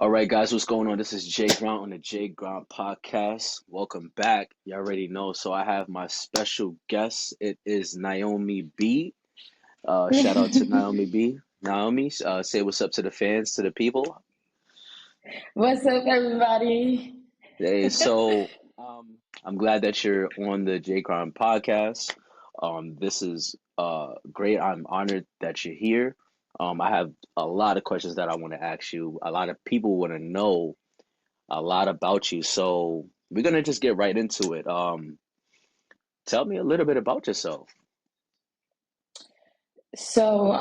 All right, guys, what's going on? This is Jae Grind on the Jae Grind Podcast. Welcome back. You already know. So I have my special guest. It is Naomi B. Shout out to Naomi B. Naomi, say what's up to the fans, to the people. What's up, everybody? Hey, I'm glad that you're on the Jae Grind Podcast. This is great. I'm honored that you're here. I have a lot of questions that I want to ask you. A lot of people want to know a lot about you. So we're gonna just get right into it. Tell me a little bit about yourself. So,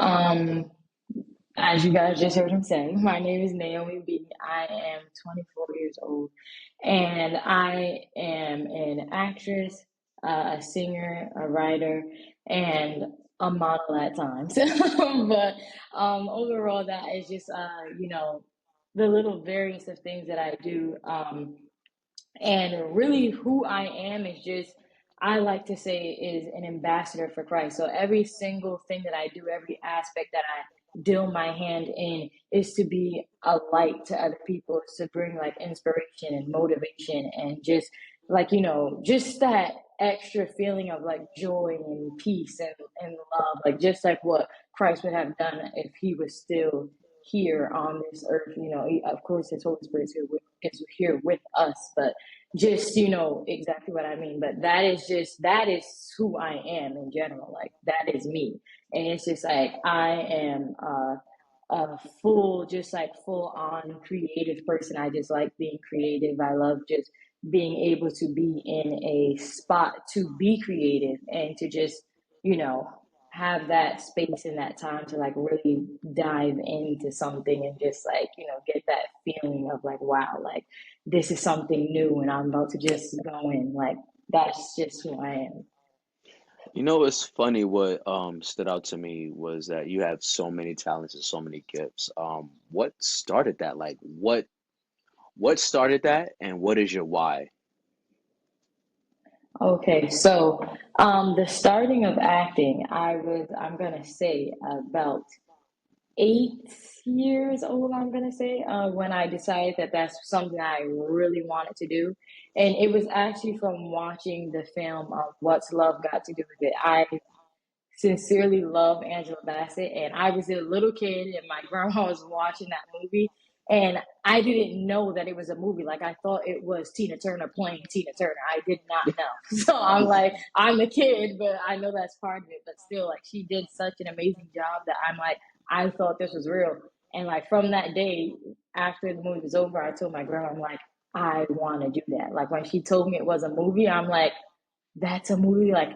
as you guys just heard him say, my name is Naomi B. I am 24 years old, and I am an actress, a singer, a writer, and a model at times. But overall, that is just, the little variance of things that I do. And really, who I am is just, I like to say, is an ambassador for Christ. So every single thing that I do, every aspect that I deal my hand in is to be a light to other people, is to bring like inspiration and motivation and just just that extra feeling of like joy and peace and love, like just like what Christ would have done if he was still here on this earth. Of course, his Holy Spirit is here with us, but just exactly what I mean. But that is who I am in general. Like that is me, and it's just like I am a full on creative person. I just like being creative. I love just being able to be in a spot to be creative and to just you know have that space and that time to like really dive into something and just like get that feeling of like, wow, like this is something new and I'm about to just go in. Like that's just who I am. You know, it's funny what stood out to me was that you have so many talents and so many gifts. What started that? Like what started that and what is your why? Okay, so the starting of acting, I'm gonna say about 8 years old, I'm gonna say, when I decided that that's something I really wanted to do. And it was actually from watching the film What's Love Got to Do with It. I sincerely love Angela Bassett, and I was a little kid, and my grandma was watching that movie, and I didn't know that it was a movie. Like I thought it was Tina Turner playing Tina Turner. I did not know. So I'm like, I'm a kid, but I know that's part of it. But still, like she did such an amazing job that I'm like, I thought this was real. And like from that day, after the movie was over, I told my grandma, I'm like, I want to do that. Like when she told me it was a movie, I'm like, that's a movie. Like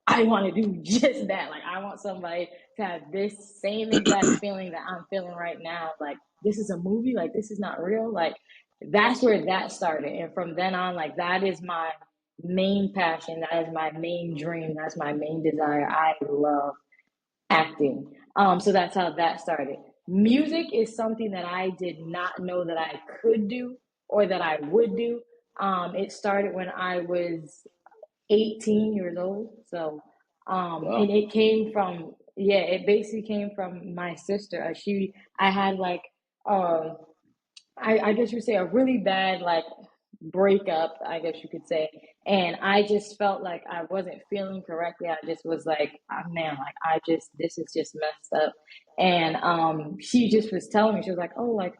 I want to do just that. Like I want somebody to have this same exact feeling that I'm feeling right now. Like this is a movie. Like this is not real. Like that's where that started. And from then on, like that is my main passion. That is my main dream. That's my main desire. I love acting. So that's how that started. Music is something that I did not know that I could do or that I would do. It started when I was 18 years old. So, and Wow. it came from, yeah, it basically came from my sister. I had like, um, I guess you would say a really bad like breakup, I guess you could say. And I just felt like I wasn't feeling correctly. I just was like, oh, man, like this is just messed up. And she just was telling me, she was like, oh, like,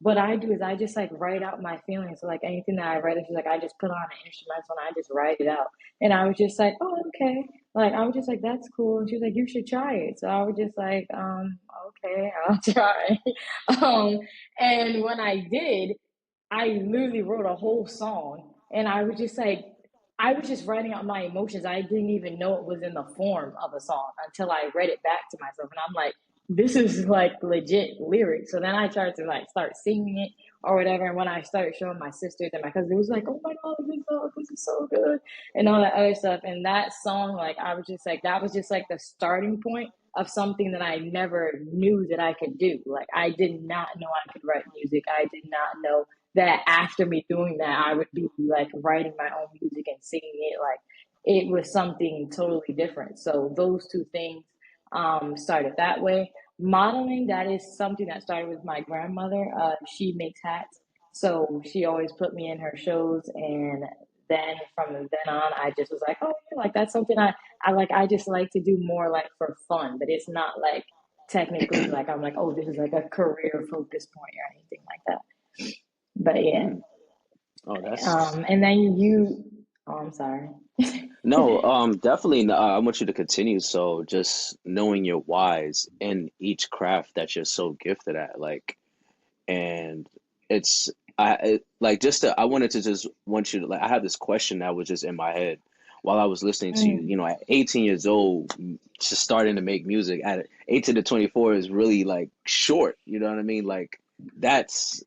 what I do is I just like write out my feelings. So like anything that I write, she's like, I just put on an instrumental and I just write it out. And I was just like, oh, okay. Like I was just like, that's cool. And she was like, you should try it. So I was just like, okay, I'll try. um, and when I did, I literally wrote a whole song and I was just like, I was just writing out my emotions. I didn't even know it was in the form of a song until I read it back to myself. And I'm like, this is like legit lyrics. So then I tried to like start singing it or whatever. And when I started showing my sisters and my cousins, it was like, oh my God, this is so good. And all that other stuff. And that song, like, I was just like, that was just like the starting point of something that I never knew that I could do. Like, I did not know I could write music. I did not know that after me doing that, I would be like writing my own music and singing it. Like it was something totally different. So those two things started that way. modeling, that is something that started with my grandmother. She makes hats, so she always put me in her shows, and then from then on, I just was like, oh, yeah, like that's something I like. I just like to do more like for fun, but it's not like technically like I'm like, oh, this is like a career focus point or anything like that. But yeah, Mm. Oh, that's and then you. Oh, I'm sorry. no, definitely. I want you to continue. So just knowing your whys in each craft that you're so gifted at, like, and it's like just I wanted to just want you to like I have this question that was just in my head while I was listening to you. You Mm. know, at 18 years old, just starting to make music at 18 to 24 is really like short. You know what I mean? Like that's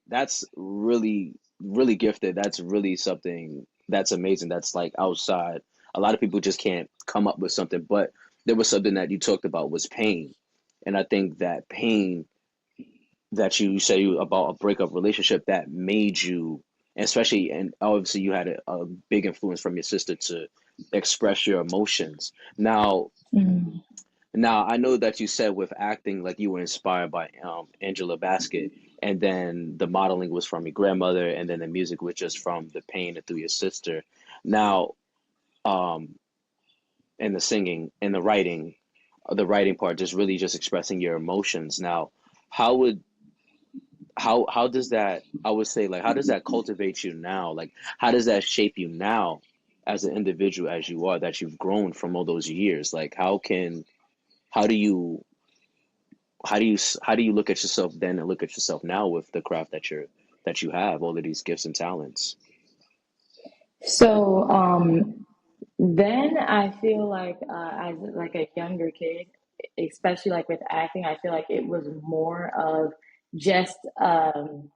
really really gifted. That's really something that's amazing. That's like outside. A lot of people just can't come up with something, but there was something that you talked about was pain, and I think that pain that you say you about a breakup relationship that made you, especially, and obviously you had a big influence from your sister to express your emotions. Mm. Now I know that you said with acting, like you were inspired by Angela Bassett, and then the modeling was from your grandmother, and then the music was just from the pain through your sister. Now, um, and the singing and the writing part, just really just expressing your emotions. Now, how would how does that I would say like how does that cultivate you now? Like how does that shape you now as an individual as you are that you've grown from all those years? Like how do you how do you look at yourself then and look at yourself now with the craft that you have, all of these gifts and talents? So then I feel like as like a younger kid, especially like with acting, I feel like it was more of just an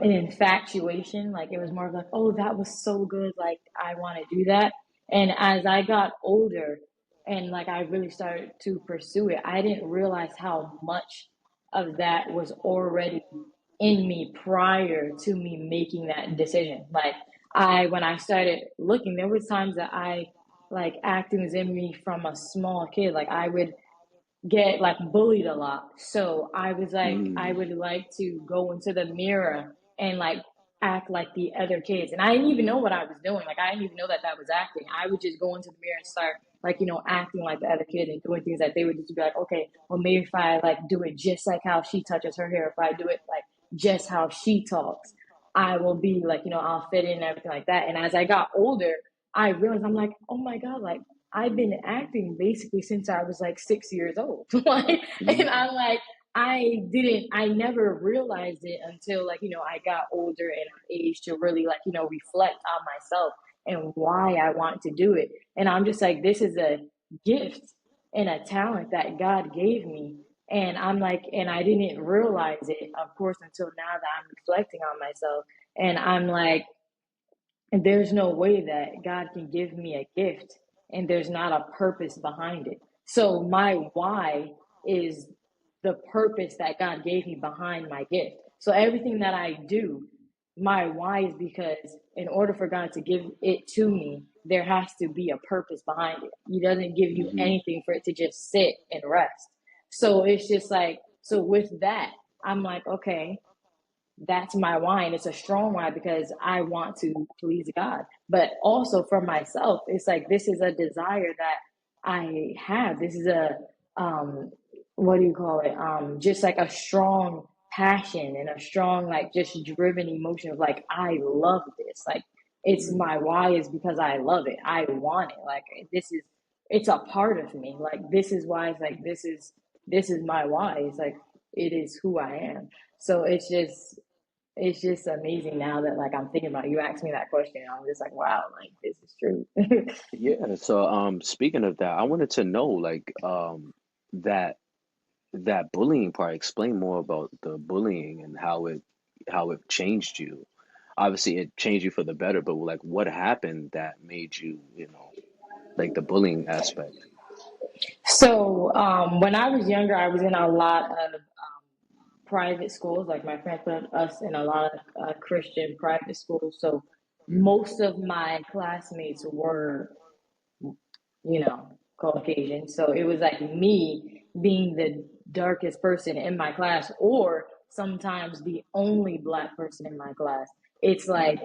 infatuation. Like it was more of like, oh, that was so good. Like I want to do that. And as I got older and like I really started to pursue it, I didn't realize how much of that was already in me prior to me making that decision. Like when I started looking, there was times that I like acting was in me from a small kid. Like I would get like bullied a lot. So I was like, I Mm, would like to go into the mirror and like act like the other kids. And I didn't even know what I was doing. Like I didn't even know that that was acting. I would just go into the mirror and start like, acting like the other kids and doing things that they would just be like, okay, well maybe if I like do it just like how she touches her hair, if I do it like just how she talks, I will be like, I'll fit in and everything like that. And as I got older, I realized I'm like, oh my God, like I've been acting basically since I was like 6 years old. Like, and mm, I'm like, I never realized it until like, I got older and of age to really like, reflect on myself and why I want to do it. And I'm just like, this is a gift and a talent that God gave me. And I'm like, and I didn't realize it, of course, until now that I'm reflecting on myself. And I'm like, and there's no way that God can give me a gift and there's not a purpose behind it. So my why is the purpose that God gave me behind my gift. So everything that I do, my why is because in order for God to give it to me, there has to be a purpose behind it. He doesn't give you mm, anything for it to just sit and rest. So it's just like, so with that, I'm like, okay, that's my why. And it's a strong why because I want to please God. But also for myself, it's like this is a desire that I have. This is a what do you call it? Just like a strong passion and a strong like just driven emotion of like I love this. Like it's mm. my why is because I love it. I want it. Like this is it's a part of me. Like this is why it's like this is my why. It's like it is who I am. So it's just amazing now that like I'm thinking about it. You asked me that question. I'm just like, wow, like this is true. Yeah, so speaking of that, I wanted to know like that that bullying part, explain more about the bullying and how it changed you. Obviously, it changed you for the better, but like what happened that made you, you know, like the bullying aspect? So when I was younger, I was in a lot of private schools. Like my friends put us in a lot of Christian private schools. So Mm, most of my classmates were Caucasian. So it was like me being the darkest person in my class, or sometimes the only Black person in my class. It's like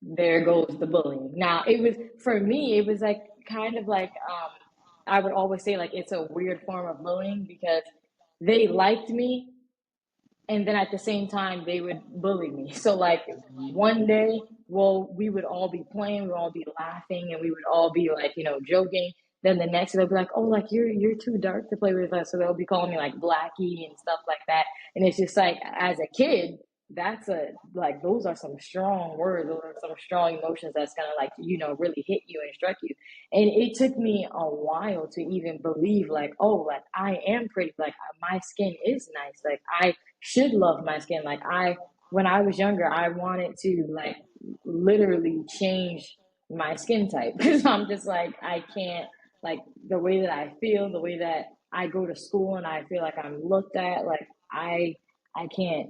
there goes the bullying. Now, it was for me, it was like kind of like I would always say like it's a weird form of bullying because they liked me, and then at the same time they would bully me. So like one day, well, we would all be playing, we would all be laughing, and we would all be like, joking. Then the next they'll be like, oh, like you're too dark to play with us. So they'll be calling me like Blackie and stuff like that. And it's just like as a kid, that's a like those are some strong words, those are some strong emotions that's gonna like, really hit you and struck you. And it took me a while to even believe like, oh, like I am pretty, like my skin is nice, like I should love my skin. Like when I was younger, I wanted to like literally change my skin type because I'm just like, I can't, like the way that I feel, the way that I go to school and I feel like I'm looked at, like I can't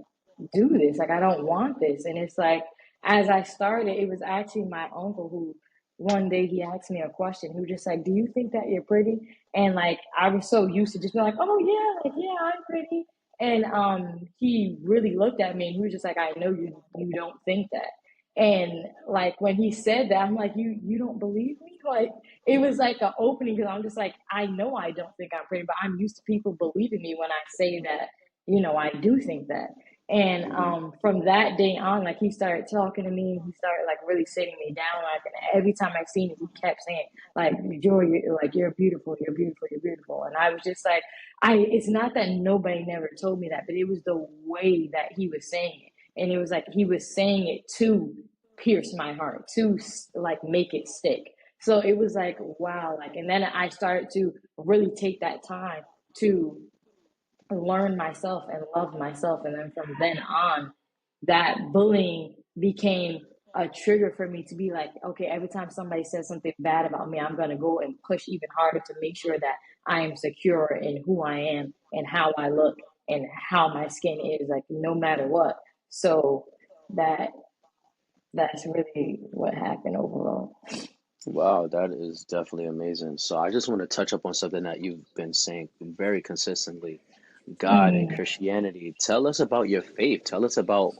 do this. Like I don't want this. And it's like, as I started, it was actually my uncle who one day he asked me a question. He was just like, do you think that you're pretty? And like I was so used to just be like, oh yeah, like yeah, I'm pretty. And he really looked at me and he was just like, I know you don't think that. And like when he said that, I'm like, you don't believe me? Like it was like an opening because I'm just like, I know I don't think I'm pretty, but I'm used to people believing me when I say that, I do think that. And Hmm. from that day on, like he started talking to me, he started like really sitting me down. Like and every time I seen it, he kept saying, like, Joy, you're beautiful, you're beautiful, you're beautiful. And I was just like, it's not that nobody never told me that, but it was the way that he was saying it. And it was like he was saying it to pierce my heart, to like make it stick. So it was like, wow. Like, and then I started to really take that time to learn myself and love myself. And then from then on, that bullying became a trigger for me to be like, okay, every time somebody says something bad about me, I'm going to go and push even harder to make sure that I am secure in who I am and how I look and how my skin is, like no matter what. So that that's really what happened overall. Wow, that is definitely amazing. So I just want to touch up on something that you've been saying very consistently. God and Mm. Christianity. Tell us about your faith. Tell us about,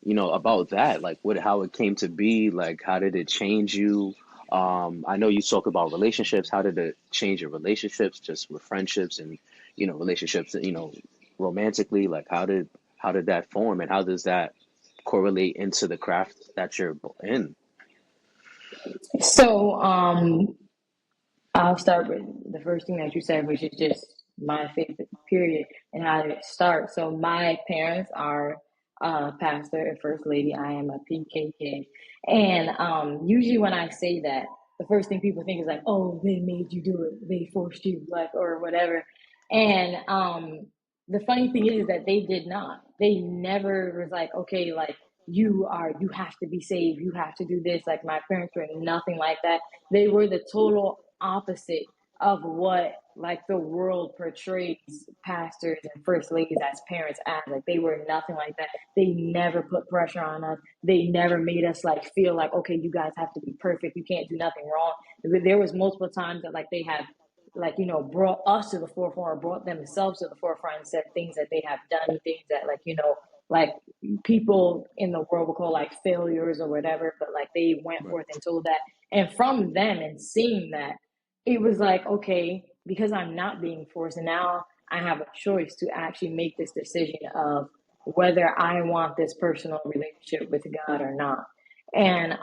about that. Like how it came to be, like how did it change you? I know you talk about relationships. How did it change your relationships, just with friendships and, relationships, romantically? Like how did that form and how does that correlate into the craft that you're in? So I'll start with the first thing that you said, which is just my favorite period and how did it start. So my parents are pastor and first lady. I am a PKK, and usually when I say that, the first thing people think is like, "Oh, they made you do it. They forced you, like, or whatever." And the funny thing is that they did not. They never was like, "Okay, like." You have to be saved, you have to do this. Like my parents were nothing like that. They were the total opposite of what like the world portrays pastors and first ladies as parents as. Like they were nothing like that. They never put pressure on us. They never made us like feel like, okay, you guys have to be perfect, you can't do nothing wrong. There was multiple times that like they have like brought us to the forefront or brought themselves to the forefront and said things that they have done, things that like like people in the world will call like failures or whatever, but like they went Right. forth and told that. And from them and seeing that, it was like, okay, because I'm not being forced, and now I have a choice to actually make this decision of whether I want this personal relationship with God or not. And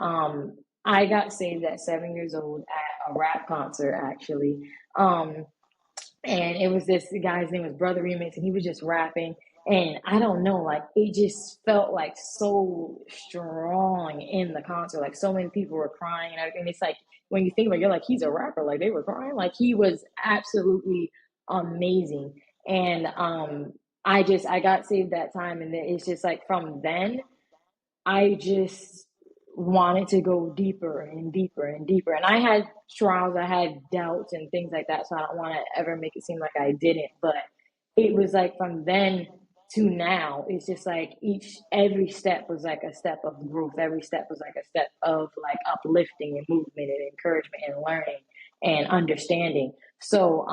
I got saved at 7 years old at a rap concert, actually. Um, and it was this guy's name was Brother Remix, and he was just rapping. And I don't know, like it just felt like so strong in the concert. Like so many people were crying and everything. It's like when you think about it, you're like, he's a rapper, like they were crying. Like he was absolutely amazing. And I got saved that time, and then it's just like from then I just wanted to go deeper and deeper and deeper. And I had trials, I had doubts and things like that. So I don't want to ever make it seem like I didn't. But it was like from then to now, it's just like every step was like a step of growth. Every step was like a step of like uplifting and movement and encouragement and learning and understanding. So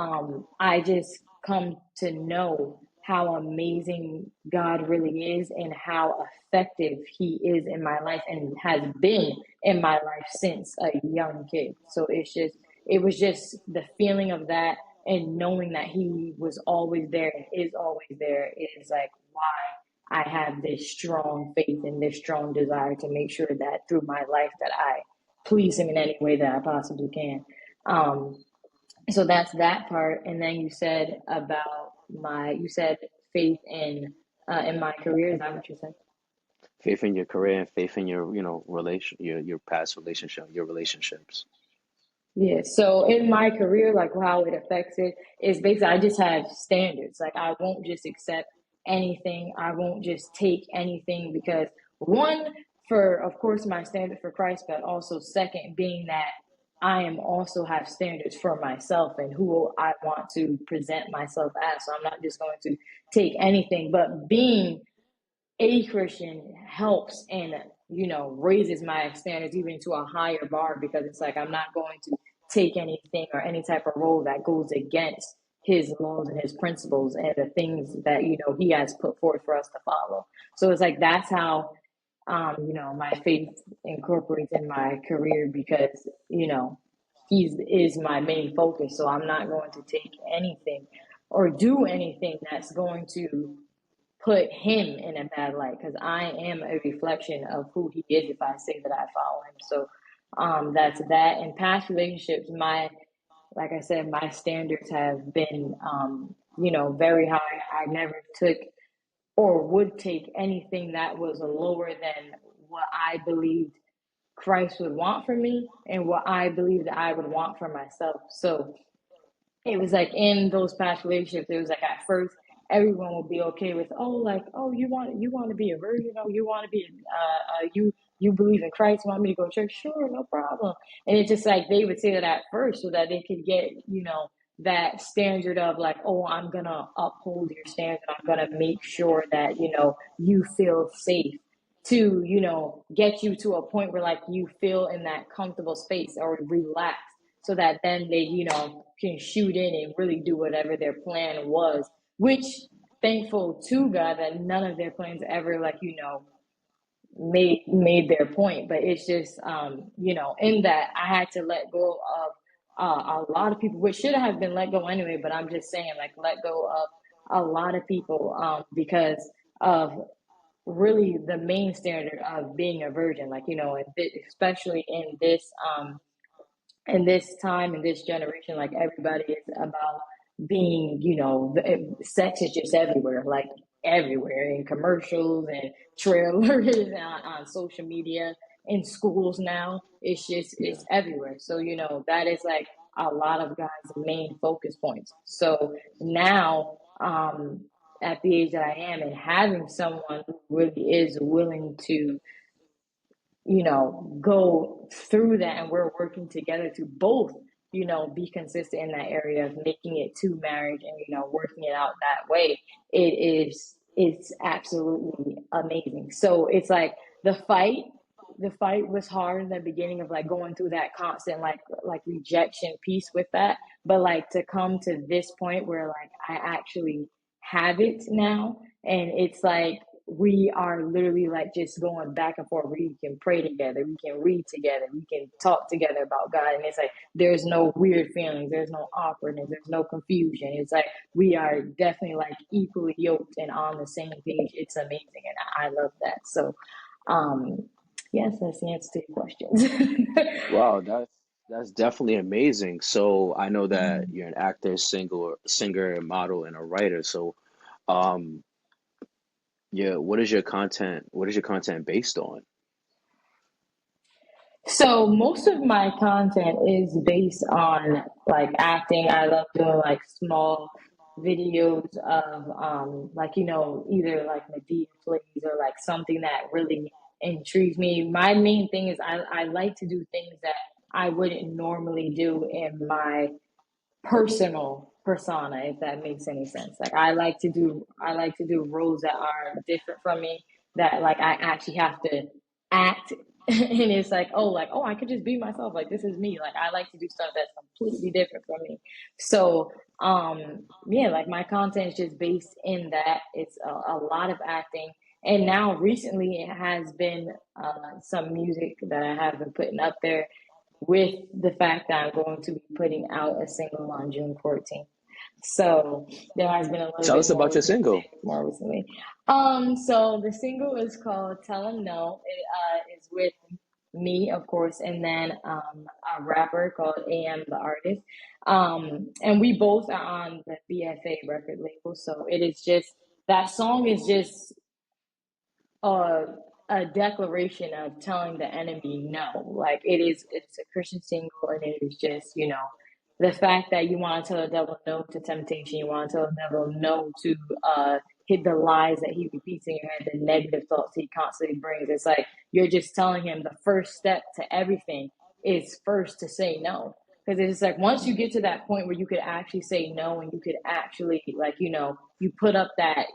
I just come to know how amazing God really is and how effective He is in my life and has been in my life since a young kid. So it was just the feeling of that and knowing that He was always there and is always there is like why I have this strong faith and this strong desire to make sure that through my life that I please Him in any way that I possibly can. Um, so that's that part. And then you said about you said faith in my career. Is that what you said? Faith in your career and faith in your, your past relationship, your relationships. Yeah. So in my career, like how it affects it is basically I just have standards. Like I won't just accept anything. I won't just take anything because one, for of course my standard for Christ, but also second being that I am also have standards for myself and who I want to present myself as. So I'm not just going to take anything, but being a Christian helps and raises my standards even to a higher bar because it's like I'm not going to take anything or any type of role that goes against his laws and his principles and the things that he has put forth for us to follow. So it's like that's how my faith incorporates in my career because he is my main focus. So I'm not going to take anything or do anything that's going to put him in a bad light because I am a reflection of who he is if I say that I follow him. So that's that. In past relationships, like I said, my standards have been very high. I never took or would take anything that was lower than what I believed Christ would want for me and what I believed that I would want for myself. So it was like in those past relationships, it was like at first everyone would be okay with, oh, like, oh, you want to be a virgin, oh, you want to be, you believe in Christ, you want me to go to church, sure, no problem. And it's just like they would say that at first so that they could get, that standard of like, oh, I'm gonna uphold your standard, I'm gonna make sure that you feel safe to get you to a point where like you feel in that comfortable space or relax so that then they, can shoot in and really do whatever their plan was, which thankful to God that none of their plans ever like, made their point. But it's just, in that I had to let go of a lot of people, which should have been let go anyway, but I'm just saying like let go of a lot of people because of really the main standard of being a virgin, like, especially in this time in this generation, like everybody is about being, sex is just everywhere, like everywhere in commercials and trailers on social media, in schools now. Yeah. It's everywhere. So, that is like a lot of guys' main focus points. So now, at the age that I am and having someone who really is willing to go through that and we're working together to both, be consistent in that area of making it to marriage and, working it out that way. It's absolutely amazing. So it's like the fight was hard in the beginning of like going through that constant like rejection piece with that. But like to come to this point where like I actually have it now and it's like we are literally like just going back and forth. We can pray together, we can read together, we can talk together about God. And it's like there's no weird feelings, there's no awkwardness, there's no confusion. It's like we are definitely like equally yoked and on the same page. It's amazing and I love that. So yes, that's the answer to your questions. Wow, that's definitely amazing. So I know that you're an actor, singer, model, and a writer. So, um, yeah, what is your content? What is your content based on? So most of my content is based on like acting. I love doing like small videos of like either like Medea plays or like something that really intrigues me. My main thing is I like to do things that I wouldn't normally do in my personal persona, if that makes any sense. Like I like to do roles that are different from me, that like I actually have to act And it's like, oh, I could just be myself. Like, this is me. Like, I like to do stuff that's completely different from me. So, yeah, like my content is just based in that. It's a lot of acting. And now recently it has been some music that I have been putting up there with the fact that I'm going to be putting out a single on June 14th. So there has been a little Tell bit us about more your single. more recently. So the single is called "Tell 'Em No." It is with me, of course, and then a rapper called AM the Artist. And we both are on the BFA record label. So it is just that song is just a a declaration of telling the enemy no. Like it's a Christian single, and it is just the fact that you want to tell the devil no to temptation, you want to tell the devil no to hit the lies that he repeats in your head, the negative thoughts he constantly brings. It's like you're just telling him the first step to everything is first to say no. Because it's like once you get to that point where you could actually say no and you could actually you put up that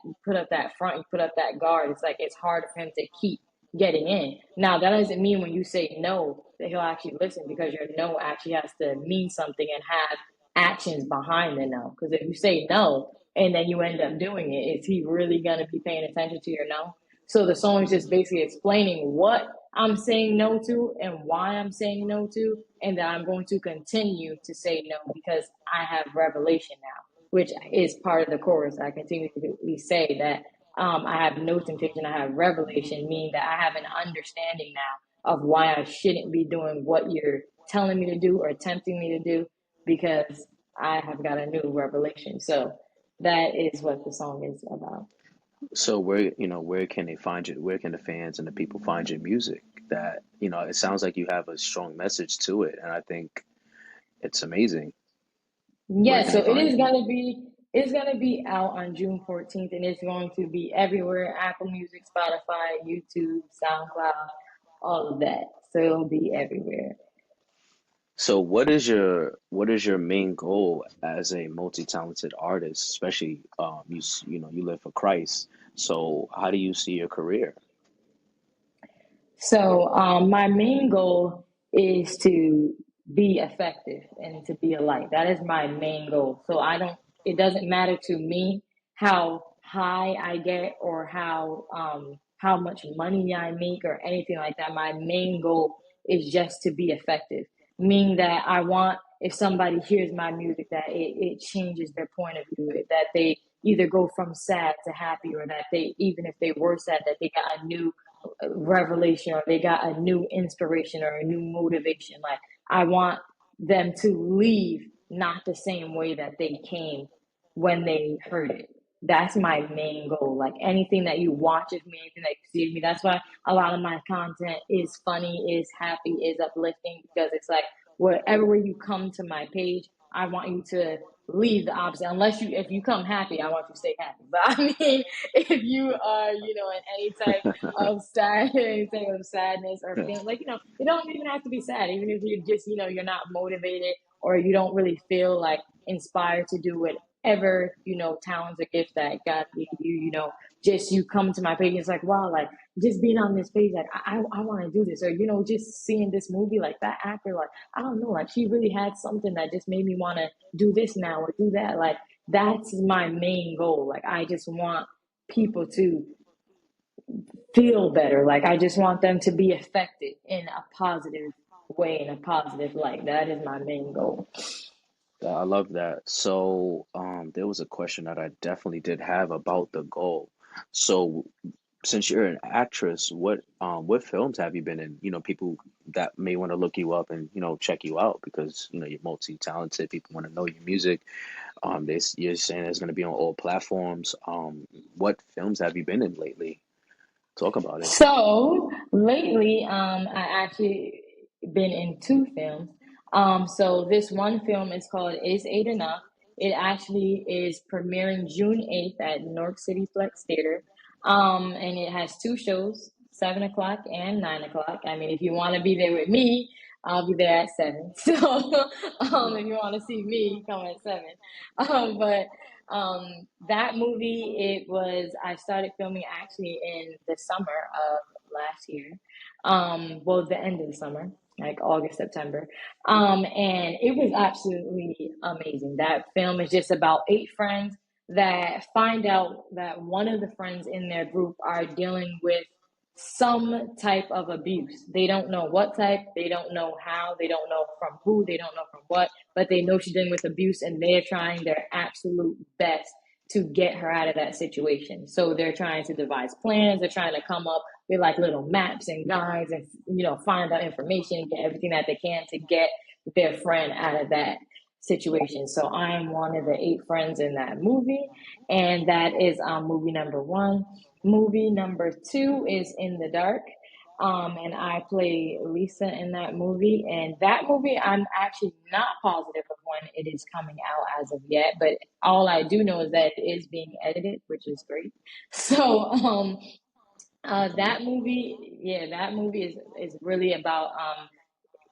front, you put up that guard, it's like it's hard for him to keep getting in. Now that doesn't mean when you say no that he'll actually listen, because your no actually has to mean something and have actions behind the no. Because if you say no and then you end up doing it, is he really gonna be paying attention to your no? So the song is just basically explaining what I'm saying no to and why I'm saying no to, and that I'm going to continue to say no because I have revelation now, which is part of the chorus. I continue to say that I have no temptation, I have revelation, meaning that I have an understanding now of why I shouldn't be doing what you're telling me to do or tempting me to do, because I have got a new revelation. So that is what the song is about. So where can they find you? Where can the fans and the people find your music? That, it sounds like you have a strong message to it, and I think it's amazing. Where Yeah, can so they find you? it's gonna be out on June 14th, and it's going to be everywhere: Apple Music, Spotify, YouTube, SoundCloud, all of that. So it'll be everywhere. So what is your main goal as a multi-talented artist, especially you live for Christ. So how do you see your career? So my main goal is to be effective and to be a light. That is my main goal. So I don't. It doesn't matter to me how high I get or how much money I make or anything like that. My main goal is just to be effective. Meaning that I want, if somebody hears my music, that it changes their point of view. That they either go from sad to happy, or that they, even if they were sad, that they got a new revelation, or they got a new inspiration or a new motivation. Like I want them to leave not the same way that they came when they heard it. That's my main goal. Like anything that you watch of me, anything that you see of me, that's why a lot of my content is funny, is happy, is uplifting, because it's like wherever you come to my page, I want you to leave the opposite. Unless you, if you come happy, I want you to stay happy. But I mean, if you are, in any type of sad, anything of sadness or feeling, like, it don't even have to be sad. Even if you just, you're not motivated, or you don't really feel like inspired to do whatever, talents or gifts that God gave you, just you come to my page, it's like, wow, like just being on this page, like I want to do this, or just seeing this movie, like that actor, like I don't know, like she really had something that just made me want to do this now or do that. Like that's my main goal. Like I just want people to feel better. Like I just want them to be affected in a positive way, in a positive light. That is my main goal. I love that. So, there was a question that I definitely did have about the goal. So, since you're an actress, what films have you been in? People that may want to look you up and check you out because you're multi-talented. People want to know your music. You're saying it's going to be on all platforms. What films have you been in lately? Talk about it. So lately, I actually been in two films. So this one film is called "Is Eight Enough?" It actually is premiering June 8th at New York City Flex Theater. And it has two shows, 7 o'clock and 9 o'clock. I mean, if you want to be there with me, I'll be there at 7. So, if you want to see me, come at 7. But That movie, I started filming actually in the summer of last year. Well, the end of the summer, like August, September. And it was absolutely amazing. That film is just about eight friends that find out that one of the friends in their group are dealing with some type of abuse. They don't know what type, they don't know how, they don't know from who, they don't know from what, but they know she's dealing with abuse and they're trying their absolute best to get her out of that situation. So they're trying to devise plans, they're trying to come up with like little maps and guides and find out information, get everything that they can to get their friend out of that situation. So I am one of the eight friends in that movie, and that is movie number one. Movie number two is In the Dark. And I play Lisa in that movie. And that movie, I'm actually not positive of when it is coming out as of yet, but all I do know is that it is being edited, which is great. So, that movie, yeah, that movie is really about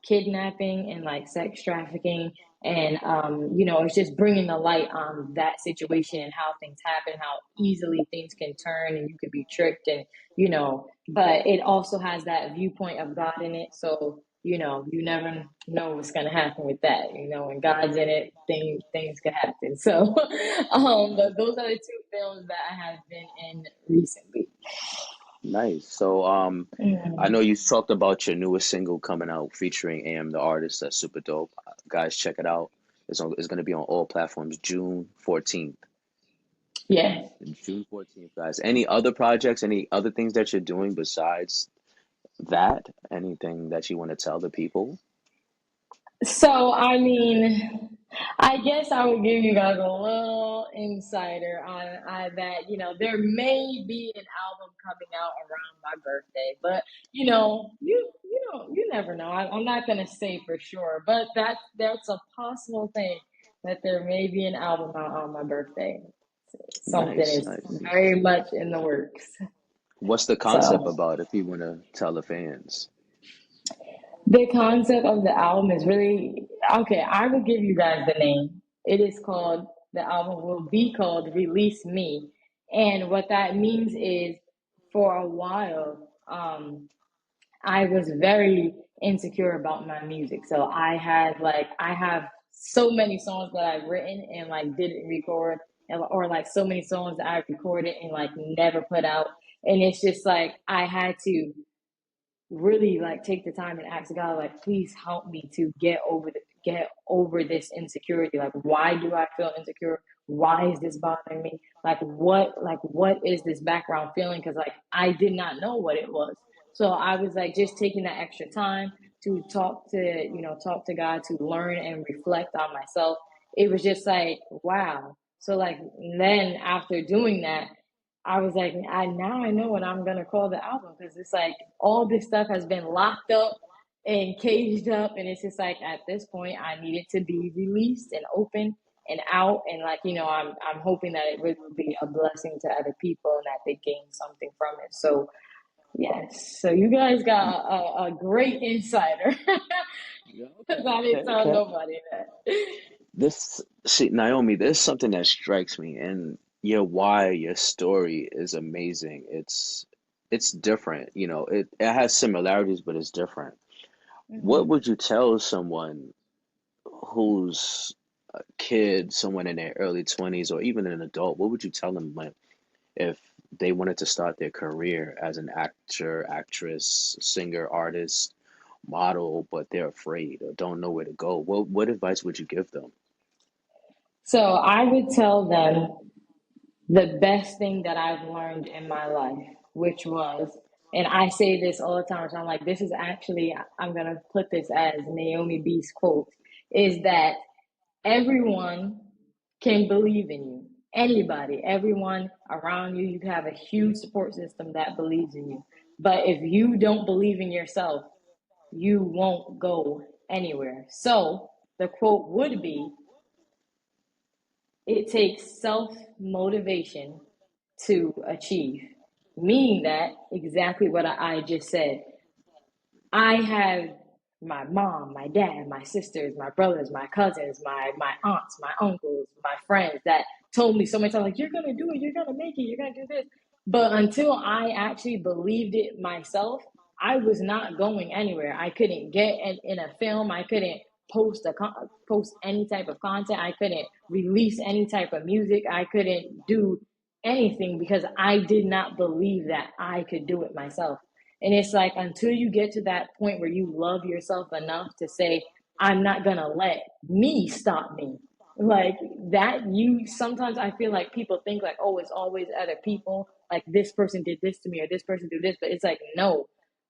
kidnapping and like sex trafficking, and it's just bringing the light on that situation and how things happen, how easily things can turn and you could be tricked, and but it also has that viewpoint of God in it. So you never know what's going to happen with that. When God's in it, things can happen. So but those are the two films that I have been in recently. Nice. So, I know Mhm. you talked about your newest single coming out featuring AM the artist. That's super dope. Guys, check it out. It's going to be on all platforms June 14th. Yeah. June 14th, guys. Any other projects, any other things that you're doing besides that? Anything that you want to tell the people? So, I mean, I guess I would give you guys a little insider on that. There may be an album coming out around my birthday, but you never know. I'm not gonna say for sure, but that's a possible thing that there may be an album out on my birthday. Something Nice, is nice. very much in the works. What's the concept So. about if you want to tell the fans? The concept of the album is really okay. I will give you guys the name. It is called, the album will be called Release Me. And what that means is, for a while, I was very insecure about my music. So I have so many songs that I've written and like didn't record, or like so many songs that I've recorded and like never put out. And it's just like I had to really like take the time and ask God, like, please help me to get over this insecurity. Like, why do I feel insecure? Why is this bothering me? Like what is this background feeling? Because like I did not know what it was. So I was like just taking that extra time to talk to God, to learn and reflect on myself. It was just like, wow. So like then after doing that, I was like, I know what I'm gonna call the album, because it's like all this stuff has been locked up and caged up, and it's just like at this point I need it to be released and open and out, and like I'm hoping that it really will be a blessing to other people and that they gain something from it. So yes, so you guys got a great insider Yeah, okay, because I didn't okay, tell okay. nobody that. See, Naomi, there's something that strikes me, and your story is amazing. It's different, it has similarities, but it's different. What Mhm. would you tell someone who's a kid, someone in their early 20s, or even an adult? What would you tell them, like, if they wanted to start their career as an actor, actress, singer, artist, model, but they're afraid or don't know where to go? What advice would you give them? So I would tell them the best thing that I've learned in my life, which was, and I say this all the time, so I'm like, this is actually, I'm going to put this as Naomi B's quote, is that everyone can believe in you. Anybody, everyone around you, you have a huge support system that believes in you. But if you don't believe in yourself, you won't go anywhere. So the quote would be, it takes self motivation to achieve, meaning that exactly what I just said. I have my mom, my dad, my sisters, my brothers, my cousins, my aunts, my uncles, my friends that told me so many times, like, you're gonna do it, you're gonna make it, you're gonna do this. But until I actually believed it myself, I was not going anywhere. I couldn't get in a film. I couldn't post any type of content. I couldn't release any type of music. I couldn't do anything because I did not believe that I could do it myself. And it's like until you get to that point where you love yourself enough to say, I'm not gonna let me stop me. Like that, you sometimes I feel like people think like, oh, it's always other people. Like this person did this to me or this person did this, but it's like, no,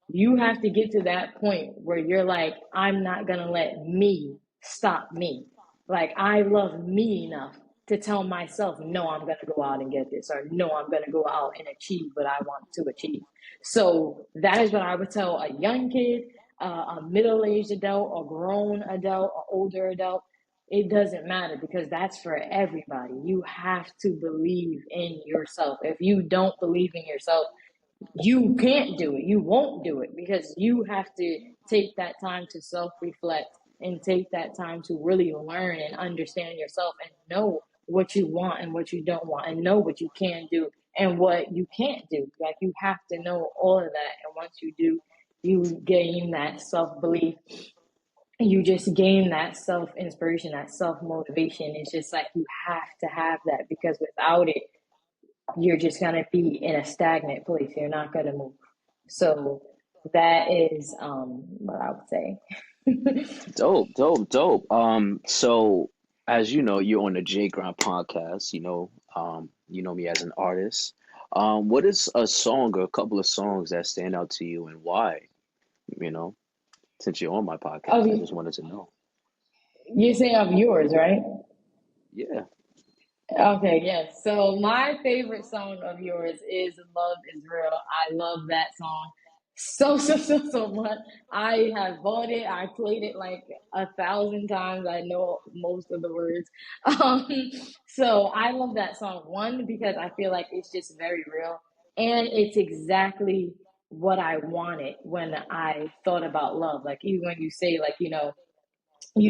you have to get to that point where you're like, I'm not gonna let me stop me. Like I love me enough to tell myself, no, I'm gonna go out and get this, or no, I'm gonna go out and achieve what I want to achieve. So that is what I would tell a young kid, a middle-aged adult, a grown adult, an older adult. It doesn't matter because that's for everybody. You have to believe in yourself. If you don't believe in yourself, you can't do it. You won't do it because you have to take that time to self reflect and take that time to really learn and understand yourself and know what you want and what you don't want and know what you can do and what you can't do. Like you have to know all of that. And once you do, you gain that self belief. You just gain that self inspiration, that self motivation. It's just like you have to have that because without it, you're just going to be in a stagnant place. You're not going to move. So that is what I would say. Dope, dope, dope. So as you know, you're on the Jae Grind Podcast. You know me as an artist. What is a song or a couple of songs that stand out to you and why? You know, since you're on my podcast, I Oh, just wanted to know. you're saying of yours, right? Yeah. Okay, yes. So my favorite song of yours is Love is Real. I love that song so much. I have bought it. I played it like 1,000 times. I know most of the words. Um, so I love that song. One, because I feel like it's just very real. And it's exactly what I wanted when I thought about love. Like even when you say like, you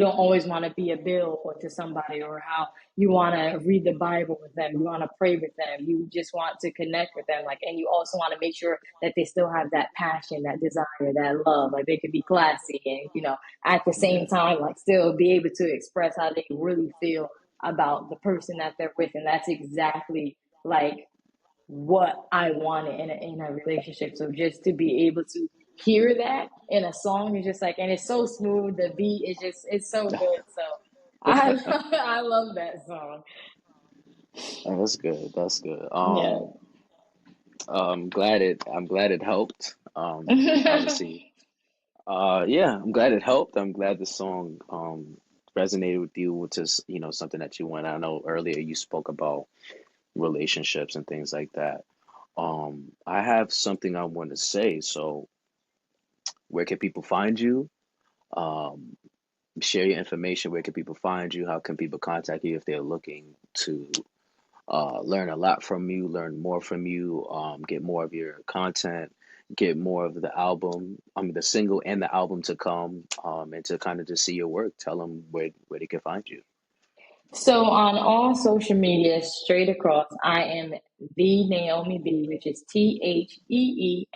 don't always want to be a bill or to somebody or how you want to read the Bible with them. You want to pray with them. You just want to connect with them. Like, and you also want to make sure that they still have that passion, that desire, that love. Like they could be classy and, at the same Yeah. time, like still be able to express how they really feel about the person that they're with. And that's exactly like what I wanted in a relationship. So just to be able to hear that in a song is just like, and it's so smooth. The beat is just, it's so good. So I, I love that song. Oh, that's good. That's good. Yeah. I'm glad it helped. Obviously, yeah, I'm glad it helped. I'm glad the song resonated with you, which is, something that you want. I know earlier you spoke about relationships and things like that. I have something I want to say. So, where can people find you? Um, Share your information. Where can people find you? How can people contact you if they're looking to learn a lot from you, learn more from you, get more of your content, get more of the album, the single and the album to come, and to kind of just see your work. Tell them where they can find you. So on all social media, straight across, I am the Naomi B, which is TheEeNaomi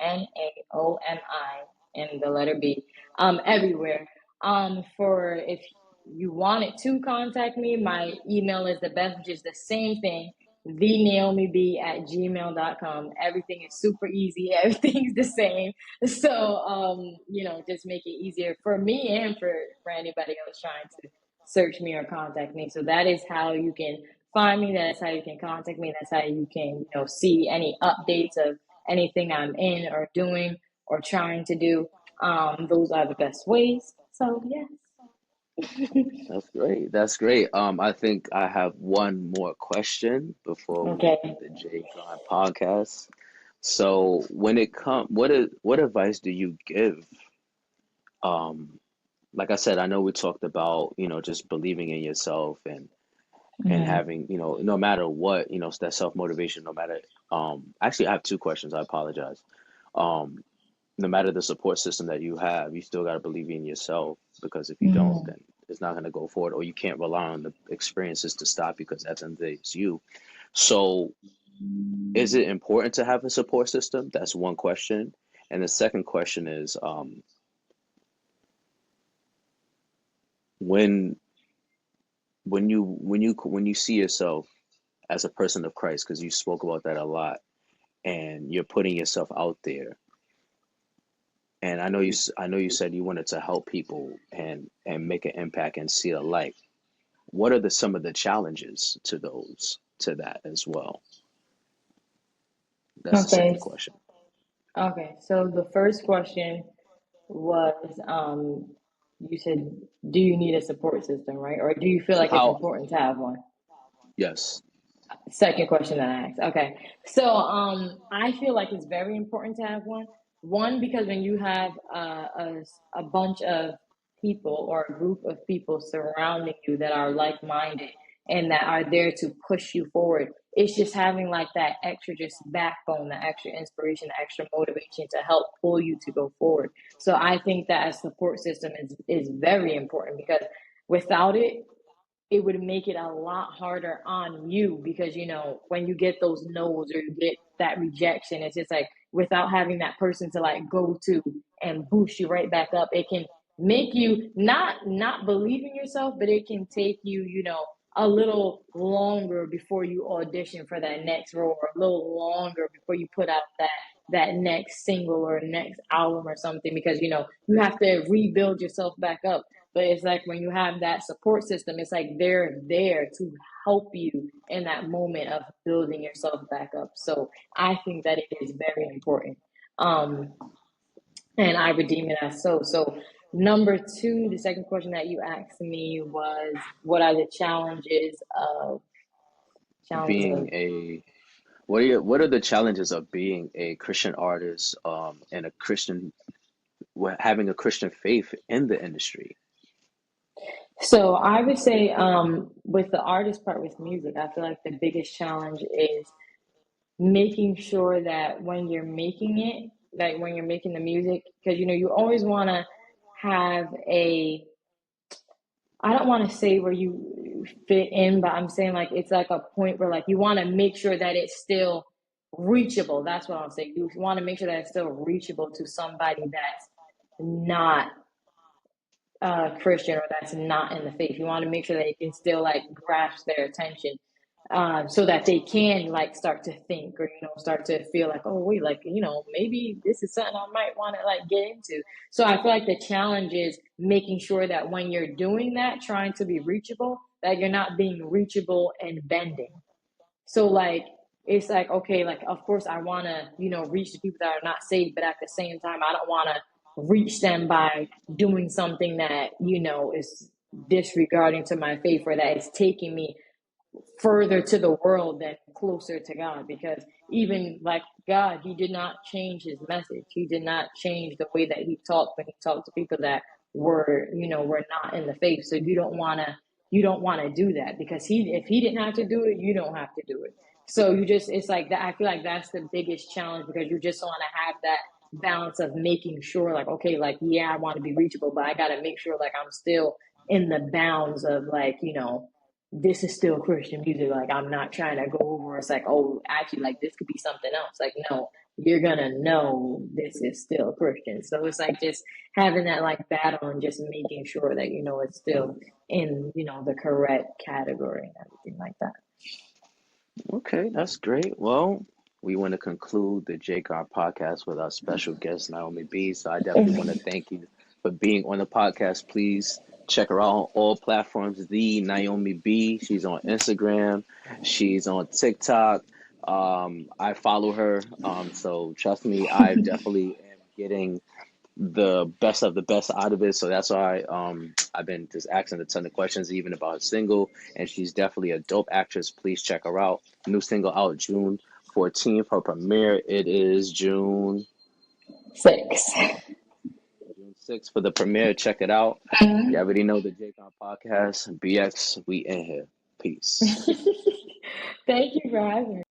and the letter B. Everywhere. For if you wanted to contact me, my email is the best, which is the same thing, the Naomi B at gmail.com. Everything is super easy, everything's the same. So just make it easier for me and for anybody else trying to search me or contact me. So that is how you can find me. That's how you can contact me. That's how you can, see any updates of anything I'm in or doing or trying to do. Those are the best ways. So yes. That's great. That's great. I think I have one more question before we Okay. end the J Con podcast. So when it come, what advice do you give? Um, like I said, I know we talked about, just believing in yourself and Mhm. having, no matter what, that self-motivation, no matter, actually I have two questions. I apologize. Um, no matter the support system that you have, you still got to believe in yourself because if you don't, then Mhm. is not going to go forward, or you can't rely on the experiences to stop you because at the end of the day, it's you. So, is it important to have a support system? That's one question. And the second question is, when when you see yourself as a person of Christ, because you spoke about that a lot, and you're putting yourself out there, and I know you said you wanted to help people and make an impact and see the light. What are some of the challenges to that as well? That's the Okay. second question. Okay. So the first question was, you said, do you need a support system, right? Or do you feel like it's How? important to have one? Yes. Second question that I asked. Okay. So I feel like it's very important to have one. One, because when you have a bunch of people or a group of people surrounding you that are like minded and that are there to push you forward, it's just having like that extra just backbone, the extra inspiration, the extra motivation to help pull you to go forward. So I think that a support system is very important because without it, it would make it a lot harder on you because when you get those no's or you get that rejection, it's just like without having that person to like go to and boost you right back up, it can make you not believe in yourself, but it can take you a little longer before you audition for that next role, or a little longer before you put out that next single or next album or something, because you have to rebuild yourself back up. But it's like when you have that support system, it's like they're there to help you in that moment of building yourself back up. So I think that it is very important. Um, and I redeem it as so. So number two, the second question that you asked me was, what are the challenges Being of a what are the challenges of being a Christian artist, and a Christian, having a Christian faith in the industry? So I would say, with the artist part with music, I feel like the biggest challenge is making sure that when you're making it, like when you're making the music, because you always want to have a, I don't want to say where you fit in, but I'm saying like it's like a point where like you want to make sure that it's still reachable. That's what I'll say. You want to make sure that it's still reachable to somebody that's not Christian or that's not in the faith. You want to make sure that you can still like grasp their attention, so that they can like start to think, or start to feel like, oh wait, like maybe this is something I might want to like get into. So I feel like the challenge is making sure that when you're doing that, trying to be reachable, that you're not being reachable and bending. So like it's like, okay, like of course I want to, reach the people that are not saved, but at the same time I don't want to reach them by doing something that, is disregarding to my faith, or that is taking me further to the world than closer to God. Because even like God, he did not change his message. He did not change the way that he talked when he talked to people that were not in the faith. So you don't want to do that, because if he didn't have to do it, you don't have to do it. So it's like that. I feel like that's the biggest challenge, because you just want to have that balance of making sure like, okay, like, yeah, I want to be reachable, but I got to make sure like I'm still in the bounds of like, this is still Christian music. Like I'm not trying to go over. It's like, oh, actually, like this could be something else. Like no, you're gonna know this is still Christian. So it's like just having that like battle and just making sure that it's still in the correct category and everything like that. Okay, that's great. Well, we want to conclude the Jae Grind podcast with our special guest, Naomi B. So I definitely want to thank you for being on the podcast. Please check her out on all platforms. The Naomi B. She's on Instagram. She's on TikTok. I follow her. So trust me, I definitely am getting the best of the best out of it. So that's why I've been just asking a ton of questions even about her single, and she's definitely a dope actress. Please check her out. New single out June 14th. Her premiere it is Six. June 6th for the premiere. Check it out. You Mhm. already know the Jake on podcast. BX, we in here. Peace. Thank you for having me.